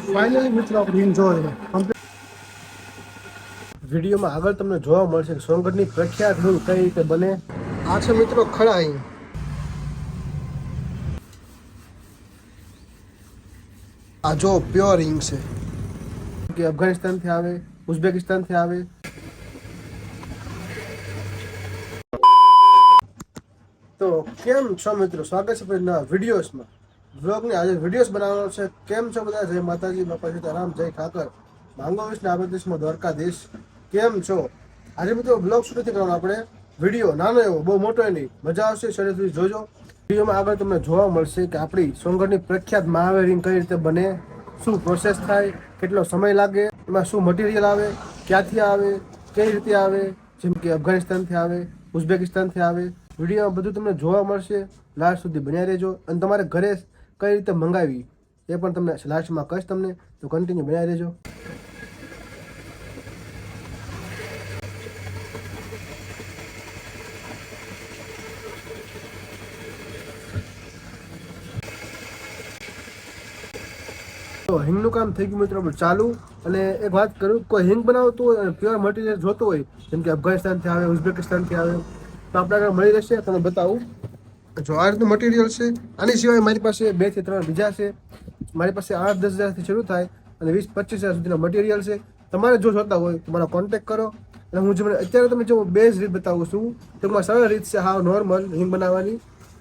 Finally મિત્રો આપણે હિંગ જોવા વિડીયોમાં આગળ તમને જોવા મળશે કે સોનગઢની પ્રખ્યાત હિંગ કઈ રીતે બને. આ છે મિત્રો ખડા હિંગ. આ જો પ્યોર હિંગ છે કે અફઘાનિસ્તાનથી આવે, ઉઝબેકિસ્તાનથી આવે. તો કેમ છો મિત્રો, સ્વાગત છે નવા વિડીયોઝમાં. વ્લોગની આજે વિડીયોઝ બનાવવાનો છે. કેમ છો બધા? જય માતાજી, બાપા સીતારામ, જય ઠાકર, માંગો વિષ્ણુ આપણા દેશમાં દ્વારકાધીશ. કેમ છો? આજે મિત્રો બ્લોગ શરૂ નથી કરવાનો, આપણે વિડીયો નાનો એવો, બહુ મોટો નહીં, મજા આવશે, શરૂ સુધી જોજો. વિડીયોમાં આગળ તમને જોવા મળશે કે આપણી સોનગઢની પ્રખ્યાત મહાવીર હિંગ કઈ રીતે બને, શું પ્રોસેસ થાય, કેટલો સમય લાગે, એમાં શું મટીરિયલ આવે, ક્યાંથી આવે, કઈ રીતે આવે, જેમ કે અફઘાનિસ્તાનથી આવે, ઉઝબેકિસ્તાનથી આવે. વિડીયોમાં બધું તમને જોવા મળશે. લાસ્ટ સુધી બન્યા રહેજો. અને તમારે ઘરે કઈ રીતે મંગાવી એ પણ તમને લાસ્ટમાં કહીશ તમને, તો કન્ટિન્યુ બન્યા રહેજો. તો હિંગનું કામ થઈ ગયું મિત્રો આપણે ચાલુ. અને એક વાત કરું, કોઈ હિંગ બનાવતું હોય અને પ્યોર મટીરિયલ જોતું હોય, જેમ કે અફઘાનિસ્તાનથી આવે, ઉઝબેકિસ્તાનથી આવે, તો આપણા ઘરે મળી રહેશે. તમને બતાવું, જો આ રીતનું મટીરિયલ છે. આની સિવાય મારી પાસે 2 થી 3 બીજા છે. મારી પાસે 8-10 હજારથી શરૂ થાય અને 20-25 હજાર સુધીના મટીરિયલ છે. તમારે જો જોતા હોય તો મારો કોન્ટેક્ટ કરો. અને હું જે અત્યારે તમે જો બેઝ રીત બતાવું છું, તો એમાં સરળ રીત છે, હાવ નોર્મલ હિંગ બનાવવાની.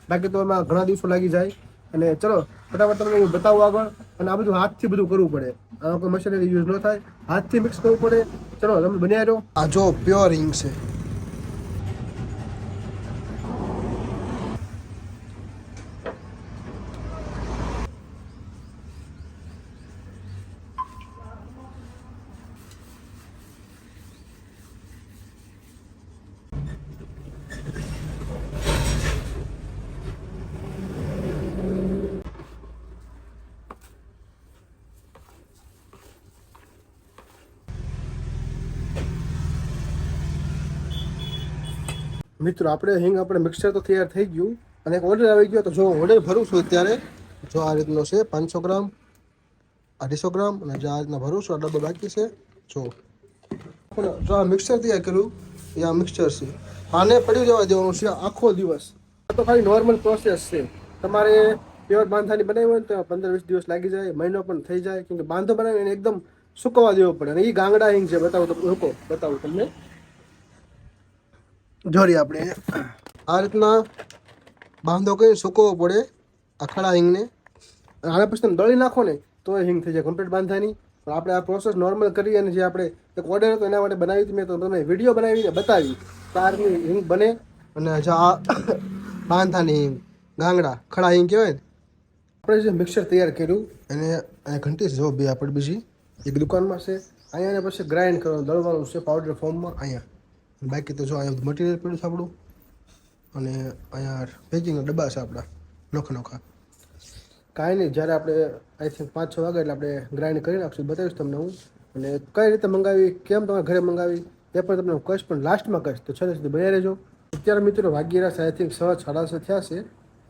બાકી તો એમાં ઘણા દિવસો લાગી જાય. અને ચલો ફટાફટ તમને હું બતાવું આગળ. અને આ બધું હાથથી બધું કરવું પડે, આમાં કોઈ મશીનરી યુઝ ન થાય, હાથથી મિક્સ કરવું પડે. ચલો તમે બન્યા રહો. આ જો પ્યોર હિંગ છે. મિત્રો આપણે મિક્સર તો તૈયાર થઈ ગયું. અને એક ઓર્ડર આવી ગયો. તો જો ઓર્ડર ભરું છું અત્યારે, જો આ રીતનો છે 500 ગ્રામ, 250 ગ્રામ, અને જો આ રીતના ભરું છું. આ ડબ્બો બાકી છે. જો આ મિક્સર તૈયાર કર્યું, એ આ મિક્સચર છે. આને પડી જવા દેવાનું છે આખો દિવસ. આ તો ખાલી નોર્મલ પ્રોસેસ છે. તમારે પ્યોર બાંધાની બનાવી હોય તો 15-20 દિવસ લાગી જાય, મહિનો પણ થઈ જાય. કેમ કે બાંધો બનાવીને એકદમ સુકવવા દેવો પડે. અને એ ગાંગડા હિંગ છે. બતાવું તમને. જોરી આપણે આ રીતના બાંધો કરી સૂકવવો પડે આ ખડા હિંગને. આને પછી તમે દળી નાખો ને તો એ હિંગ થઈ જાય કમ્પ્લીટ બાંધવાની. પણ આપણે આ પ્રોસેસ નોર્મલ કરી, અને જે આપણે એક ઓર્ડર હતો એના માટે બનાવી હતી, મેં તો તમને વિડીયો બનાવીને બતાવી. તારની હિંગ બને. અને જો આ બાંધાની હિંગ, ગાંગડા ખડા હિંગ કહેવાય ને. આપણે જે મિક્સર તૈયાર કર્યું એને અહીંયા ઘંટી છે, જો બે આપણે બીજી એક દુકાનમાં છે. અહીંયા પછી ગ્રાઇન્ડ કરવાનું, દળવાનું છે પાવડર ફોર્મમાં અહીંયા. બાકી તો જો અહીંયા મટીરિયલ પડ્યું છે આપણું. અને અહીંયા પેકિંગના ડબ્બા છે આપણા નોખા. કાંઈ નહીં, જ્યારે આપણે આઈ થિંક 5-6 વાગે એટલે આપણે ગ્રાઇન્ડ કરી નાખશું, બતાવીશ તમને હું. અને કઈ રીતે મંગાવી, કેમ તમારે ઘરે મંગાવી એ પણ તમને હું કહીશ, પણ લાસ્ટમાં કહીશ. તો છેલ્લે સુધી બન્યા રહેજો. અત્યારે મિત્રો વાગી રહ્યા છે આઈ થિંક 6:30 થયા છે.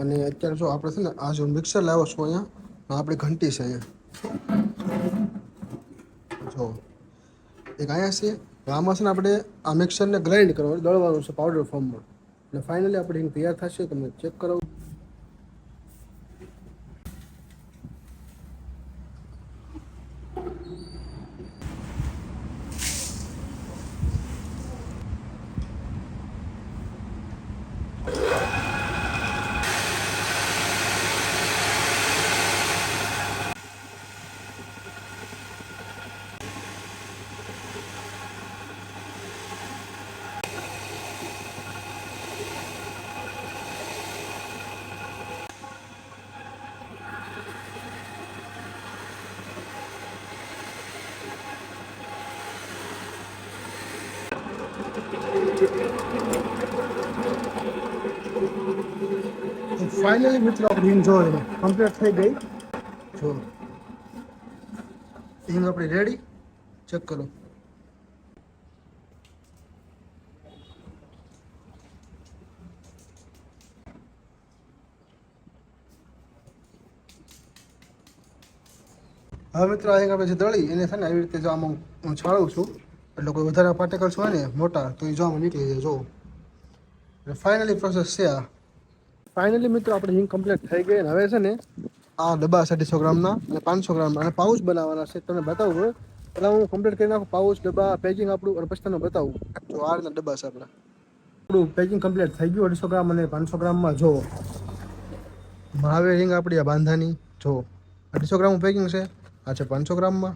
અને અત્યારે જો આપણે છે ને આ જો મિક્સર લાવ્યો છું અહીંયા, આપણી ઘંટી છે અહીંયા જો એક અહીંયા છે. આમાં છે ને આપણે આ મિક્સરને ગ્રાઇન્ડ કરવાનું, દળવાનું છે પાવડર ફોર્મમાં. અને ફાઇનલી આપણે હિંગ તૈયાર થશે. તમને ચેક કરાવું. ફાઇનલી મિત્રો આપણી હિંગ જો કમ્પ્લીટ થઈ ગઈ. જો હિંગ આપણી રેડી, ચેક કરો. હવે મિત્રો અહીં આપણે જે દળી એને છે ને આવી રીતે જો આમાં હું છાળું છું એટલે કોઈ વધારે પાર્ટિકલ્સ હોય ને મોટા તો એ જોવામાં નીકળી જાય જો. ફાઇનલી પ્રોસેસ છે આ. ફાઇનલી મિત્રો આપણે હિંગ કમ્પ્લીટ થઈ ગઈ. હવે છે ને આ ડબ્બા 250 ગ્રામના અને 500 ગ્રામના અને પાઉચ બનાવવાના છે. તમને બતાવું હોય પહેલાં હું કમ્પ્લીટ કરી નાખું પાઉચ ડબ્બા પેકિંગ આપણું અને પછી તમને બતાવું. તો આ રીતના ડબ્બા છે આપણા. આપણું પેકિંગ કમ્પ્લીટ થઈ ગયું 250 ગ્રામ અને 500 ગ્રામમાં જો મહાવીર હિંગ આપણી આ બાંધાની જો 250 ગ્રામ પેકિંગ છે. આ છે 500 ગ્રામમાં.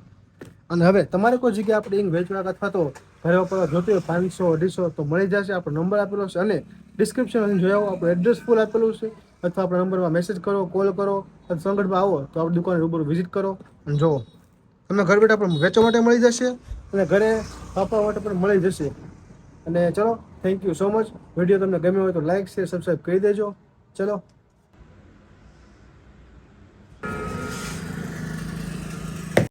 અને હવે તમારે કોઈ જગ્યાએ આપણે હિંગ વેચવા અથવા તો ઘરે વાપરવા જોતી હોય 500 250 તો મળી જશે. આપણો નંબર આપેલો છે અને ડિસ્ક્રિપ્શનમાં જોઈ આવો આપણું એડ્રેસ ફૂલ આપેલું છે. અથવા આપણા નંબરમાં મેસેજ કરો, કોલ કરો અથવા સંગઠમાં આવો તો આપણી દુકાને રૂબરૂ વિઝિટ કરો અને જો તમને ઘર બેઠા પણ વેચવા માટે મળી જશે અને ઘરે વાપરવા માટે પણ મળી જશે. અને ચલો thank you so much. Video તમને ગમ્યો હોય તો લાઈક શેર સબસ્ક્રાઈબ કરી દેજો. ચલો.